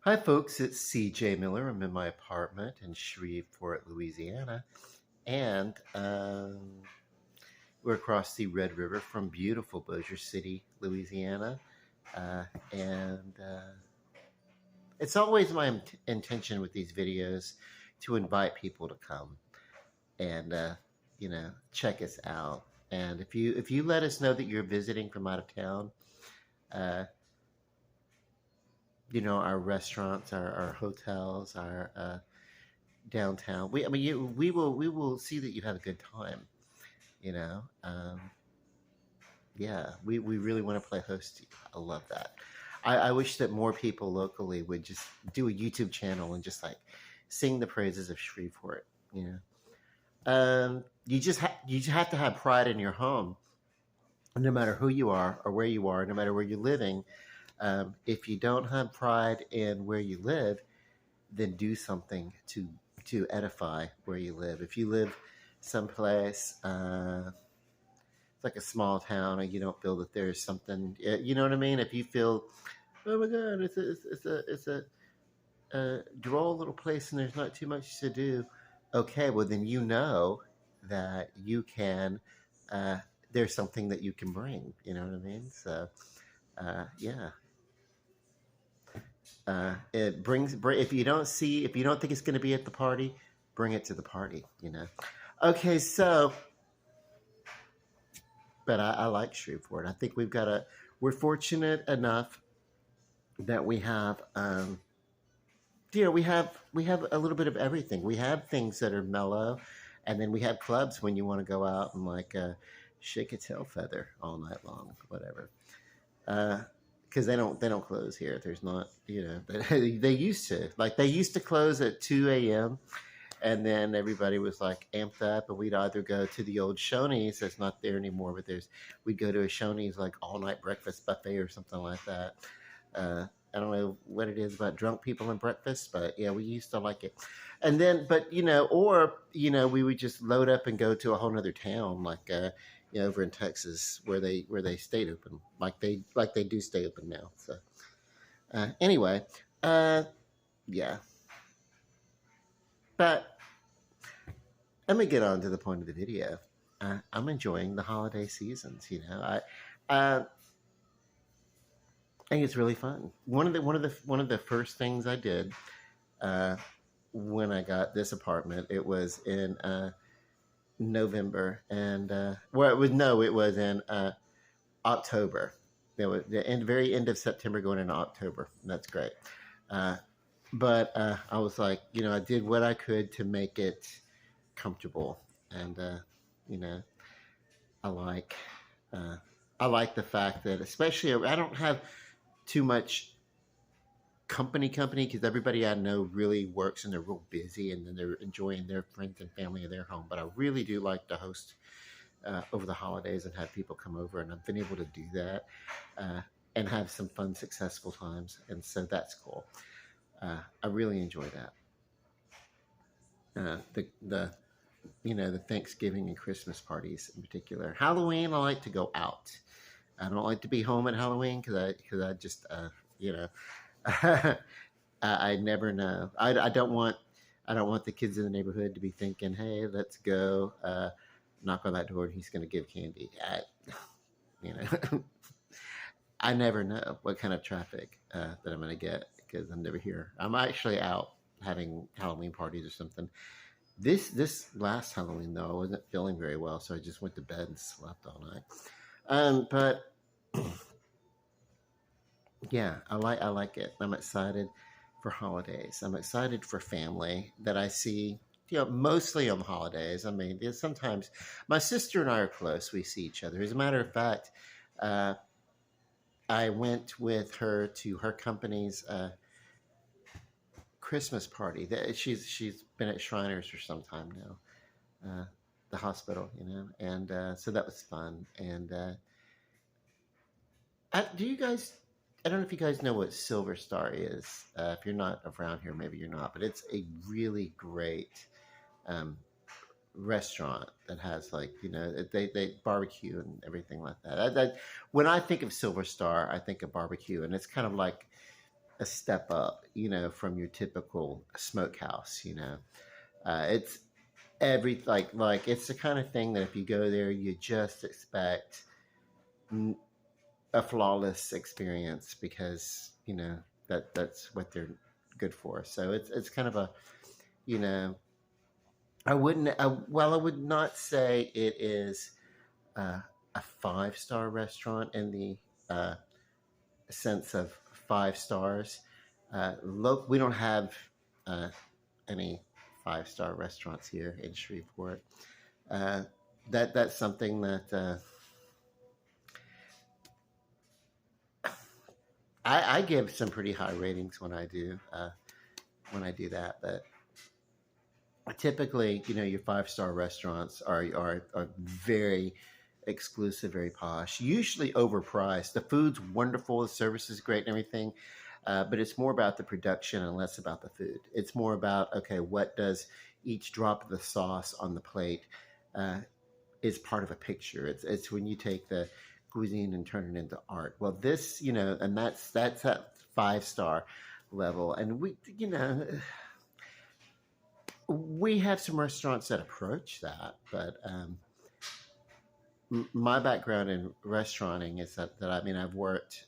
Hi, folks. It's CJ Miller. I'm in my apartment in Shreveport, Louisiana, and we're across the Red River from beautiful Bossier City, Louisiana. And it's always my intention with these videos to invite people to come and check us out. And if you let us know that you're visiting from out of town, uh, our restaurants, our hotels, our downtown. We will see that you have a good time. You know, yeah, we really want to play host to you. I love that. I wish that more people locally would just do a YouTube channel and just like sing the praises of Shreveport. You just have to have pride in your home, no matter who you are or where you are, no matter where you're living. If you don't have pride in where you live, then do something to edify where you live. If you live someplace, it's like a small town, and you don't feel that there's something, you know what I mean? If you feel, oh my God, it's a droll little place, and there's not too much to do. Okay, well then that you can. Uh, there's something that you can bring. You know what I mean? So yeah, it brings. If you don't think it's going to be at the party, bring it to the party. Okay, so, but I like Shreveport. I think we're fortunate enough that we have a little bit of everything. We have things that are mellow, and then we have clubs when you want to go out and like shake a tail feather all night long, whatever. Because they don't close here. There's not, they used to close at 2 a.m. And then everybody was like amped up, and we'd either go to the old Shoney's that's not there anymore, but we'd go to a Shoney's like all night breakfast buffet or something like that. I don't know what it is about drunk people and breakfast, but yeah, we used to like it. And then, but we would just load up and go to a whole nother town, like over in Texas, where they stayed open, like they do stay open now. So anyway, uh, yeah, but let me get on to the point of the video. I'm enjoying the holiday seasons. I think it's really fun. One of the first things I did uh, when I got this apartment, it was in November, and it was in October. It was the very end of September, going into October. That's great. Uh, but I was like, I did what I could to make it comfortable, and you know, I like uh, I like the fact that, especially, I don't have too much company because everybody I know really works and they're real busy, and then they're enjoying their friends and family in their home. But I really do like to host over the holidays and have people come over, and I've been able to do that uh, and have some fun, successful times, and so that's cool. I really enjoy that. The Thanksgiving and Christmas parties in particular. Halloween, I like to go out. I don't like to be home at Halloween because I just you know I never know. I don't want the kids in the neighborhood to be thinking, "Hey, let's go knock on that door and he's going to give candy." You know, I never know what kind of traffic that I'm going to get because I'm never here. I'm actually out having Halloween parties or something. This last Halloween though, I wasn't feeling very well, so I just went to bed and slept all night. But yeah, I like it. I'm excited for holidays. I'm excited for family that I see, mostly on the holidays. I mean, sometimes my sister and I are close. We see each other. As a matter of fact, uh, I went with her to her company's Christmas party. She's been at Shriners for some time now, the hospital, and so that was fun. And do you guys? I don't know if you guys know what Silver Star is. If you're not around here, maybe you're not, but it's a really great um, restaurant that has, like, they barbecue and everything like that. When I think of Silver Star, I think of barbecue, and it's kind of like a step up, from your typical smokehouse. It's like it's the kind of thing that if you go there, you just expect a flawless experience because that's what they're good for. So it's kind of a you know I wouldn't well I would not say it is uh, a 5-star restaurant in the uh, sense of 5 stars. Look, we don't have uh, any 5-star restaurants here in Shreveport. Uh, that's something that I give some pretty high ratings when I do that. But typically, your 5-star restaurants are very exclusive, very posh, usually overpriced. The food's wonderful, the service is great, and everything. But it's more about the production and less about the food. It's more about, okay, what does each drop of the sauce on the plate uh, is part of a picture. It's when you take the cuisine and turn it into art. Well, this, and that's at 5-star level. And we have some restaurants that approach that, but my background in restauranting is that I mean I've worked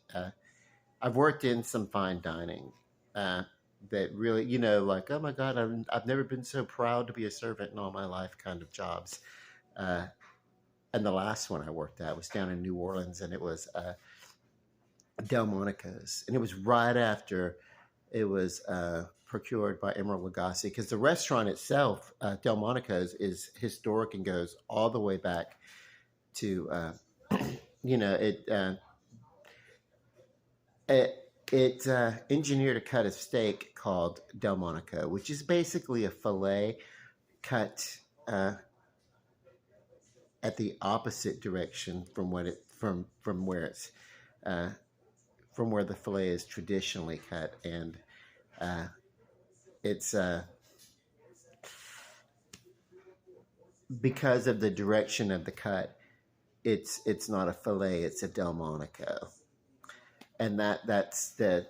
in some fine dining that really, like, oh my God, I've never been so proud to be a servant in all my life kind of jobs. Uh, and the last one I worked at was down in New Orleans, and it was Delmonico's. And it was right after it was procured by Emeril Lagasse, because the restaurant itself, Delmonico's, is historic and goes all the way back to, it. It engineered a cut of steak called Delmonico, which is basically a fillet cut at the opposite direction from what it from where it's from where the fillet is traditionally cut, and it's because of the direction of the cut. It's not a fillet; it's a Delmonico, and that's the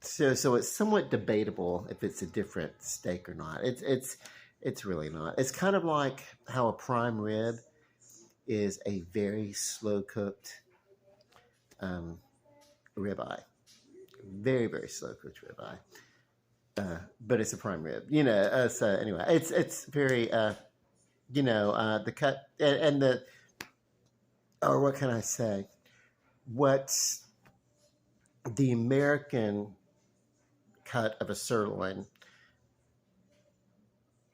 so it's somewhat debatable if it's a different steak or not. It's really not. It's kind of like how a prime rib is a very slow cooked ribeye, very very slow cooked ribeye. But it's a prime rib, so anyway, it's very, the cut and the, or what can I say? What's the American cut of a sirloin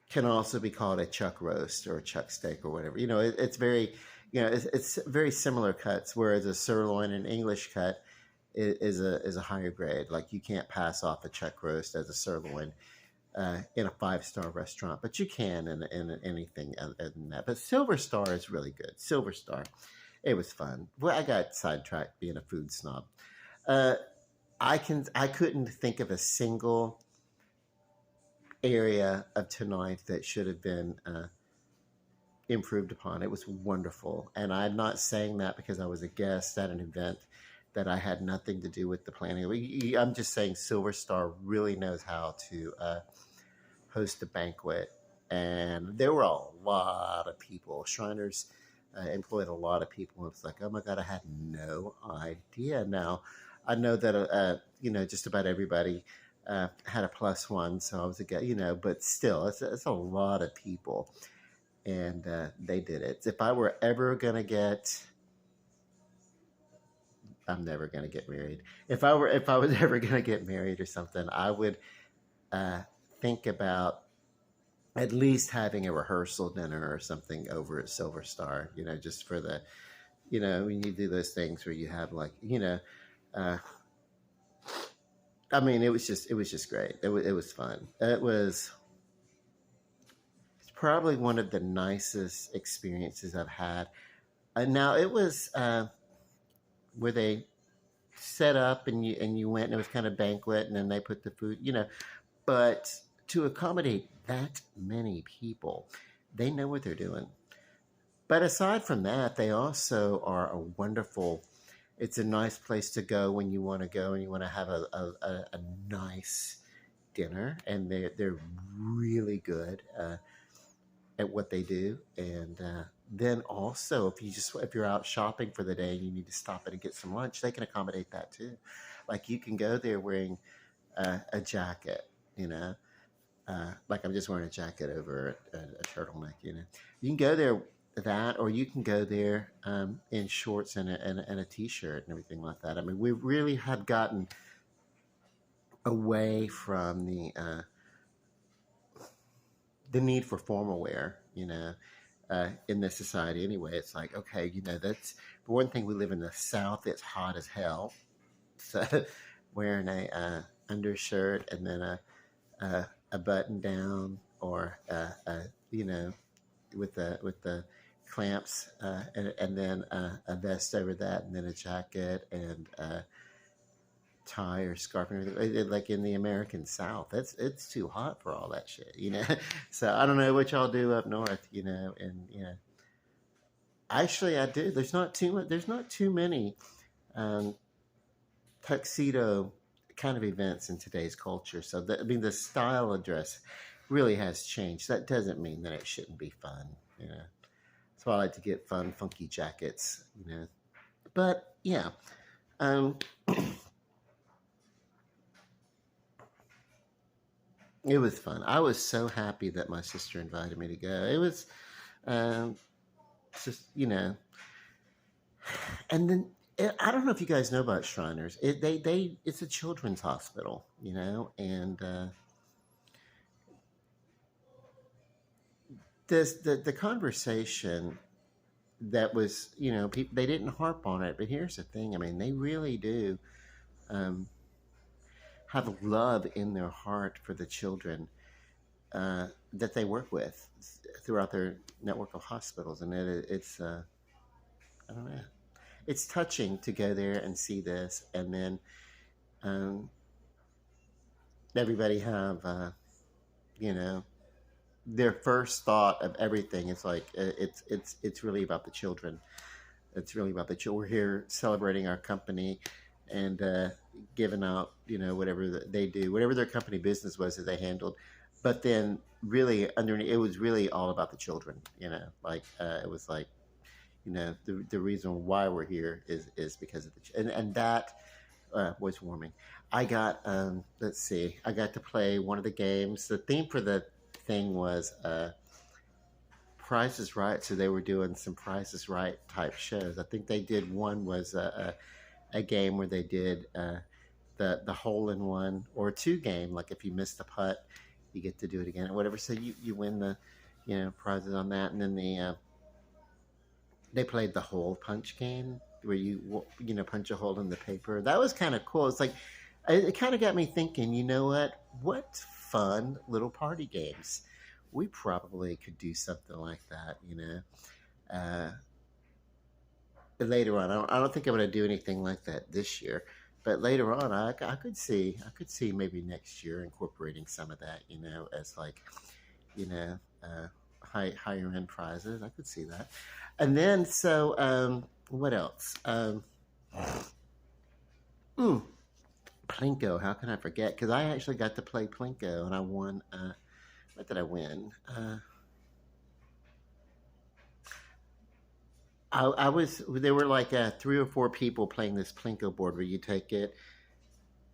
can also be called a chuck roast or a chuck steak or whatever. It's very, it's very similar cuts. Whereas a sirloin, an English cut, is a higher grade. Like you can't pass off a chuck roast as a sirloin in a 5-star restaurant, but you can in anything other than that. But Silver Star is really good. Silver Star, it was fun. Well, I got sidetracked being a food snob. Uh, I couldn't think of a single area of tonight that should have been improved upon. It was wonderful, and I'm not saying that because I was a guest at an event that I had nothing to do with the planning. I'm just saying Silver Star really knows how to host a banquet, and there were a lot of people. Shriners employed a lot of people. It's like, oh my God, I had no idea. Now, I know that just about everybody had a +1, so I was a guy, but still, it's a lot of people, and they did it. If I were ever gonna get I'm never gonna get married. If I was ever gonna get married or something, I would uh, think about at least having a rehearsal dinner or something over at Silver Star. Just for the, when you do those things where you have like, uh, I mean, it was just great. It was fun. It's probably one of the nicest experiences I've had. Now it was. Where they set up and you went and it was kind of banquet and then they put the food, but to accommodate that many people, they know what they're doing. But aside from that, they also are a wonderful it's a nice place to go when you want to go and you want to have a nice dinner, and they're really good at what they do. And then also, if you're out shopping for the day and you need to stop in and get some lunch, they can accommodate that too. Like you can go there wearing a jacket, you know, like I'm just wearing a jacket over a turtleneck, you know. You can go there that, or you can go there in shorts and a t-shirt and everything like that. I mean, we really have gotten away from the need for formal wear, you know, in this society anyway. It's like, okay, you know, that's for one thing. We live in the South; it's hot as hell, so wearing a undershirt and then a button down, or you know, with the clamps, and then a vest over that, and then a jacket and tie or scarf and everything. Like in the American South, it's too hot for all that shit, you know. So I don't know what y'all do up north, you know, and you know, actually I do. There's not too much. There's not too many um, tuxedo kind of events in today's culture. So I mean, the style of dress really has changed. That doesn't mean that it shouldn't be fun, you know. So I like to get fun, funky jackets, you know. But yeah, um, it was fun. I was so happy that my sister invited me to go. It was um, just, you know, and then I don't know if you guys know about Shriners. It's a children's hospital, you know, and the conversation that was, you know, people, they didn't harp on it, but here's the thing. I mean, they really do um, have love in their heart for the children that they work with throughout their network of hospitals, and it's I don't know, it's touching to go there and see this, and then um, everybody have you know, their first thought of everything is like it's really about the children. It's really about the children. We're here celebrating our company and giving out, you know, whatever they do, whatever their company business was that they handled. But then, really, underneath, it was really all about the children. You know, like it was like, you know, the reason why we're here is because of and that was warming. I got let's see, I got to play one of the games. The theme for the thing was Price is Right, so they were doing some Price is Right type shows. I think they did one was a game where they did the hole in one or two game. Like if you miss the putt, you get to do it again or whatever. So you win the, you know, prizes on that. And then they played the hole punch game where you know, punch a hole in the paper. That was kind of cool. It's like it kind of got me thinking. You know what fun little party games. We probably could do something like that, you know. Uh, Later on, I don't think I'm going to do anything like that this year, but later on, I could see maybe next year incorporating some of that, you know, as like, you know, higher end prizes. I could see that, and then so what else? Mm, Plinko. How can I forget? Because I actually got to play Plinko and I won. What did I win? I was there were like three or four people playing this Plinko board where you take it,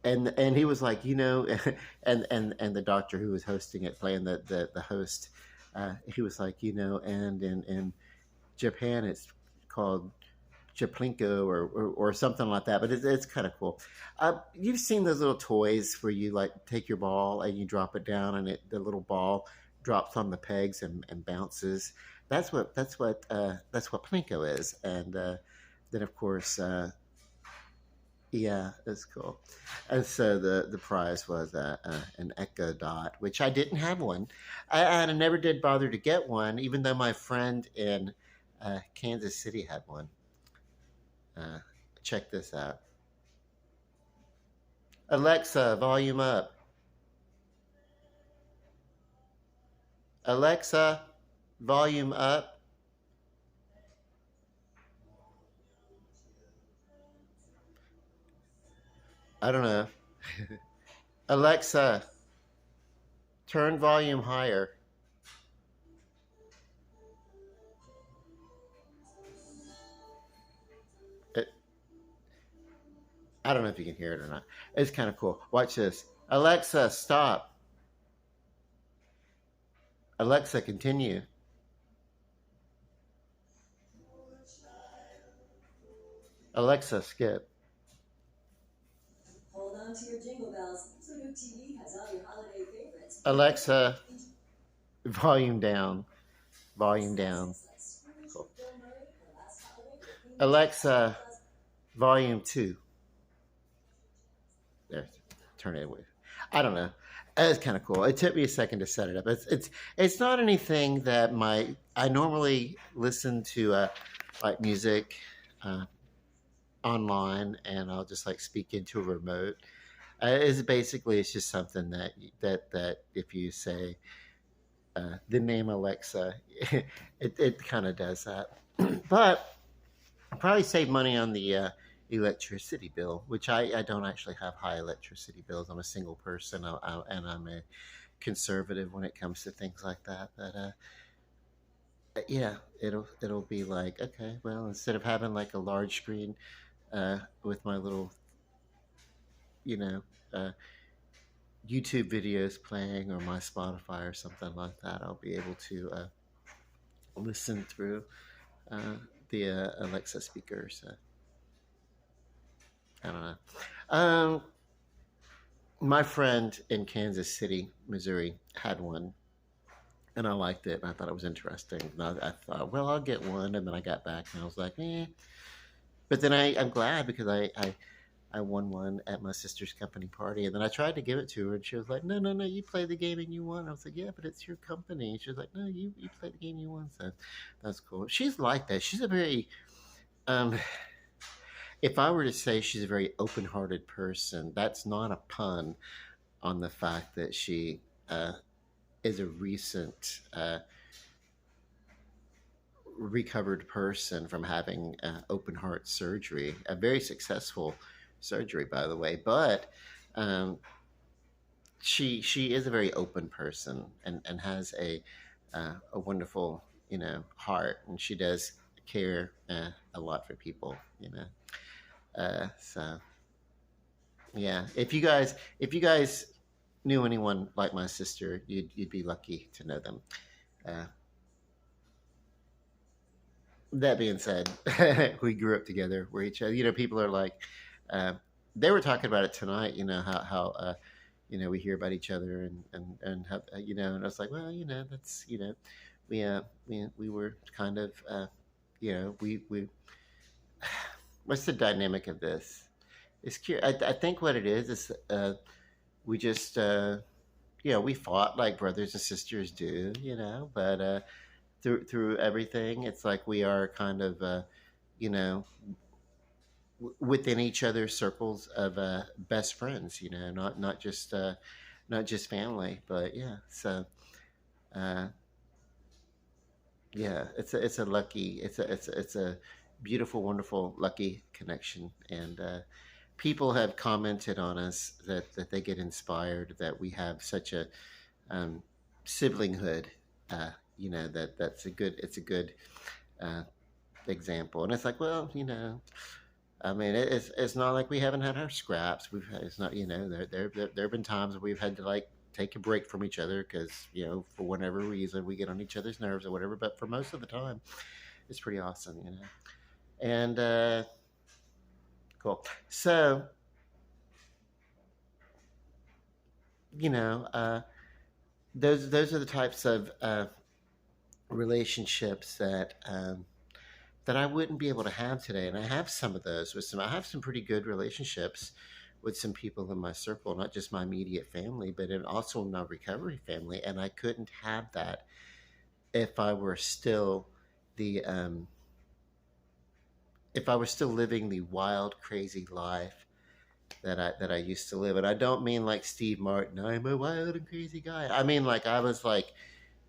and he was like, you know, and the doctor who was hosting it, playing the host, he was like, you know, and in Japan it's called Chaplinko or something like that, but it's kind of cool. You've seen those little toys where you like take your ball and you drop it down, and the little ball drops on the pegs and bounces. That's what Plinko is, and then of course, yeah, it's cool. And so the prize was an Echo Dot, which I didn't have one. I never did bother to get one, even though my friend in Kansas City had one. Uh, Check this out. Alexa, volume up. Alexa, volume up. I don't know. Alexa, turn volume higher. It, I don't know if you can hear it or not. It's kind of cool. Watch this. Alexa, stop. Alexa, continue. Alexa, skip. Hold on to your jingle bells. Pluto TV has all your holiday favorites. Alexa, volume down. Volume down. Cool. Alexa, volume 2. There, turn it away. I don't know. It's kind of cool. It took me a second to set it up. It's not anything that I normally listen to like music uh, online, and I'll just like speak into a remote. It's just something that if you say the name Alexa, it kind of does that. But I'll probably save money on the electricity bill, which I don't actually have high electricity bills. I'm a single person, and I'm a conservative when it comes to things like that. But yeah, it'll be like, okay, well, instead of having like a large screen with my little, you know, uh, YouTube videos playing or my Spotify or something like that, I'll be able to listen through uh, the Alexa speakers. I don't know. Um, my friend in Kansas City, Missouri, had one, and I liked it, and I thought it was interesting. And I thought, well, I'll get one, and then I got back, and I was like, eh. But then I'm glad because I won one at my sister's company party, and then I tried to give it to her, and she was like, "No, no, no, you play the game and you won." I was like, "Yeah, but it's your company." And she was like, "No, you play the game, you won." So that's cool. She's like that. She's a very um, if I were to say she's a very open-hearted person, that's not a pun on the fact that she is a recent recovered person from having open heart surgery, a very successful surgery, by the way. But um, she is a very open person and has a wonderful heart, and she does care a lot for people. So yeah, if you guys knew anyone like my sister, you'd be lucky to know them. Uh, that being said, we grew up together. We're each other. People are like, uh, they were talking about it tonight. How we hear about each other and have and I was like, well, that's we were kind of we what's the dynamic of this? It's curious. I think what it is we just we fought like brothers and sisters do, but through everything, it's like we are kind of you know within each other's circles of best friends, not just family, but yeah. So uh, yeah, it's a lucky, it's a beautiful, wonderful, lucky connection, and people have commented on us that they get inspired that we have such a um, siblinghood. That's a good uh, example, and it's like, well, I mean, it's not like we haven't had our scraps. It's not, there have been times where we've had to like take a break from each other because for whatever reason we get on each other's nerves or whatever. But for most of the time, it's pretty awesome. And cool. So you know, those are the types of relationships that I wouldn't be able to have today. And I have some of those I have some pretty good relationships with some people in my circle, not just my immediate family, but also in my recovery family. And I couldn't have that if I were still the if I were still living the wild, crazy life that I used to live. And I don't mean like Steve Martin, I'm a wild and crazy guy. I mean like I was like,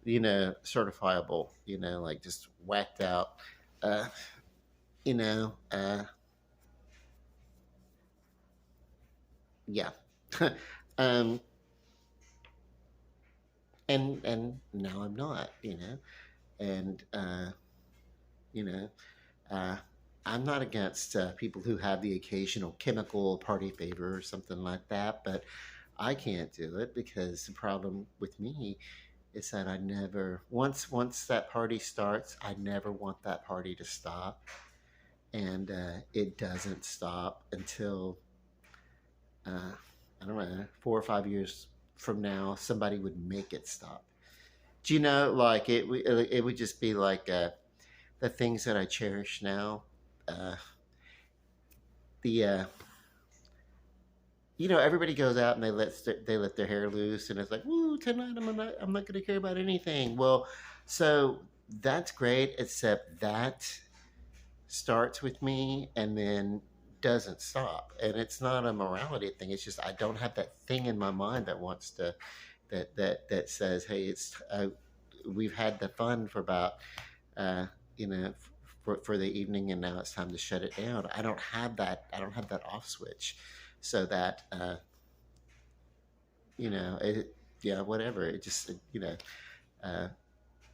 certifiable, like just whacked out. Uh, you know, uh, yeah. um, and now I'm not, and you know, uh, I'm not against people who have the occasional chemical party favor or something like that, but I can't do it because the problem with me is that I never once that party starts, I never want that party to stop, and it doesn't stop until uh, I don't know 4 or 5 years from now somebody would make it stop. Do you know, like it would just be like the things that I cherish now. Uh, the everybody goes out and they let their hair loose and it's like, woo, tonight I'm not going to care about anything. Well, so that's great, except that starts with me and then doesn't stop. And it's not a morality thing. It's just I don't have that thing in my mind that wants to that says, hey, it's we've had the fun for about uh, you know for the evening and now it's time to shut it down. I don't have that. I don't have that off switch, so that it, yeah, whatever. It just Uh,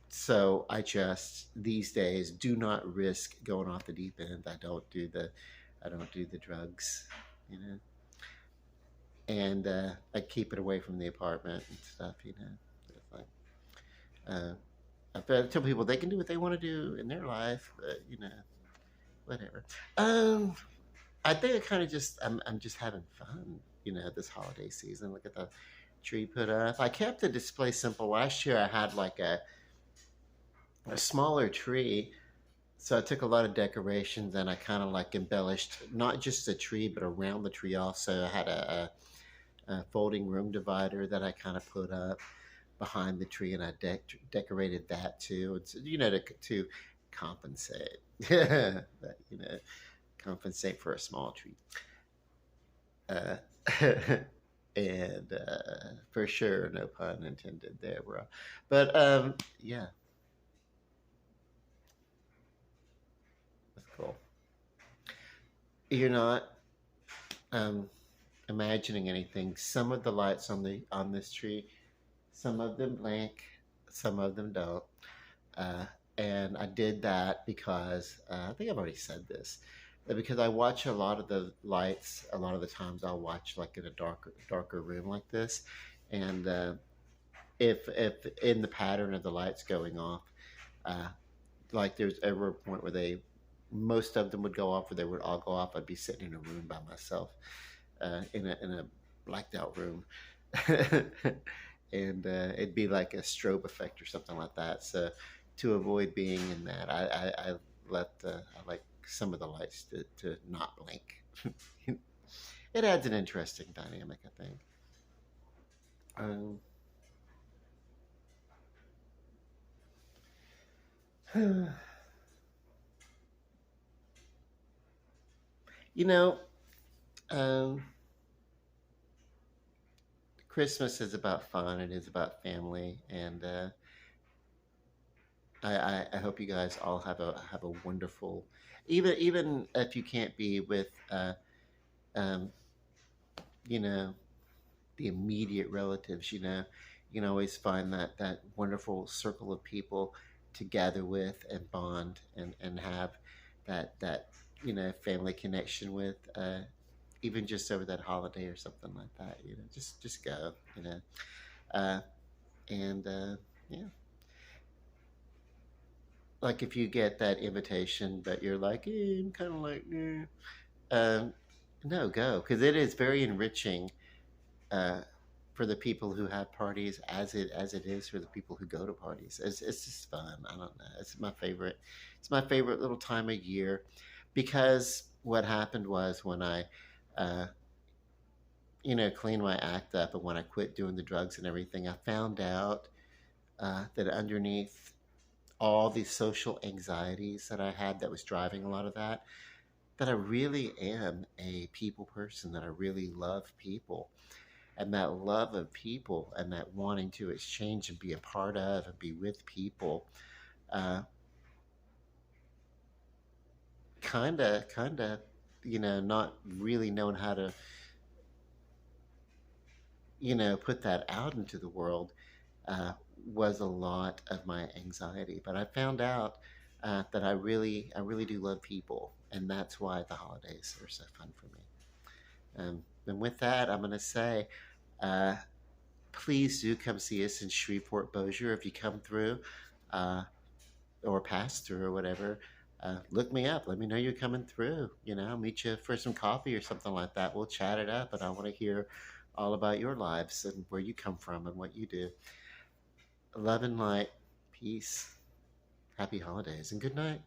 so I just these days do not risk going off the deep end. I don't do the drugs, you know, and I keep it away from the apartment and stuff, It's like, uh, I tell people they can do what they want to do in their life, but whatever. Um, I think I kind of just I'm just having fun, this holiday season. Look at the tree put up. I kept the display simple. Last year I had like a smaller tree. So I took a lot of decorations and I kind of like embellished not just the tree, but around the tree also. I had a folding room divider that I kind of put up behind the tree, and I decorated that too. It's to compensate, but, compensate for a small tree. Uh, and for sure, no pun intended there, bro. But yeah, that's cool. You're not um, imagining anything. Some of the lights on this tree, some of them blink, some of them don't. Uh, and I did that because I think I've already said this. Because I watch a lot of the lights. A lot of the times I'll watch like in a darker room like this, and if in the pattern of the lights going off, uh, like there's ever a point where most of them would go off, or they would all go off. I'd be sitting in a room by myself, in a blacked out room, and it'd be like a strobe effect or something like that. So to avoid being in that, I like some of the lights to not blink. It adds an interesting dynamic, I think. Um, you know, um, Christmas is about fun. It is about family, and I hope you guys all have a wonderful, even if you can't be with um, you know the immediate relatives. You can always find that wonderful circle of people to gather with and bond and have that family connection with. Even just over that holiday or something like that. Just go. Uh, and yeah, like if you get that invitation, but you're like, I'm kind of like, um, no, go, because it is very enriching uh, for the people who have parties, as it is for the people who go to parties. It's just fun. I don't know. It's my favorite. It's my favorite little time of year, because what happened was when I, uh, cleaned my act up, and when I quit doing the drugs and everything, I found out that underneath all these social anxieties that I had, that was driving a lot of that I really am a people person. That I really love people, and that love of people, and that wanting to exchange and be a part of and be with people, uh, kind of not really knowing how to put that out into the world uh, was a lot of my anxiety. But I found out that I really do love people, and that's why the holidays are so fun for me. And with that, I'm going to say, uh, please do come see us in Shreveport, Bossier if you come through. Uh, or pass through or whatever, look me up. Let me know you're coming through. I'll meet you for some coffee or something like that. We'll chat it up, and I want to hear all about your lives and where you come from and what you do. Love and light, peace, happy holidays, and good night.